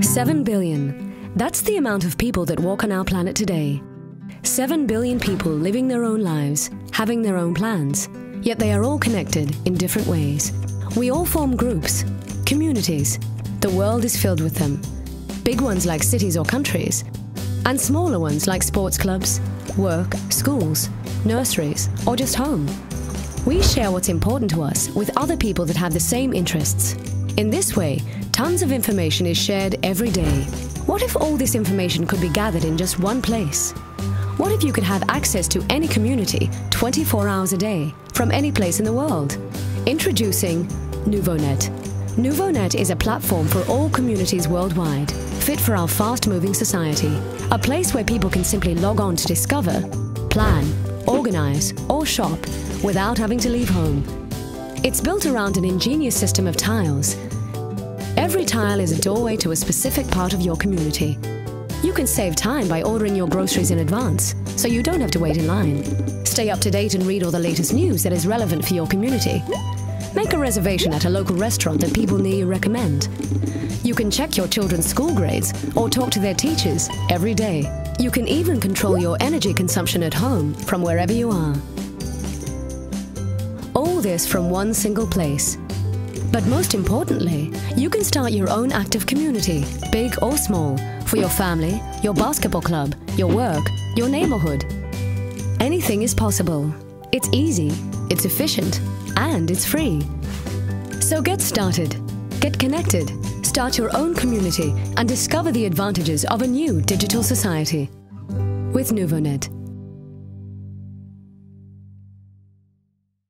7 billion. That's the amount of people that walk on our planet today. 7 billion people living their own lives, having their own plans, yet they are all connected in different ways. We all form groups, communities. The world is filled with them. Big ones like cities or countries, and smaller ones like sports clubs, work, schools, nurseries, or just home. We share what's important to us with other people that have the same interests. In this way, tons of information is shared every day. What if all this information could be gathered in just one place? What if you could have access to any community 24 hours a day, from any place in the world? Introducing NouveauNet. NouveauNet is a platform for all communities worldwide, fit for our fast-moving society. A place where people can simply log on to discover, plan, organize, or shop without having to leave home. It's built around an ingenious system of tiles. Every tile is a doorway to a specific part of your community. You can save time by ordering your groceries in advance, so you don't have to wait in line. Stay up to date and read all the latest news that is relevant for your community. Make a reservation at a local restaurant that people near you recommend. You can check your children's school grades or talk to their teachers every day. You can even control your energy consumption at home from wherever you are. All this from one single place. But most importantly, you can start your own active community, big or small, for your family, your basketball club, your work, your neighborhood. Anything is possible. It's easy, it's efficient, and it's free. So get started, get connected, start your own community, and discover the advantages of a new digital society with NouveauNet.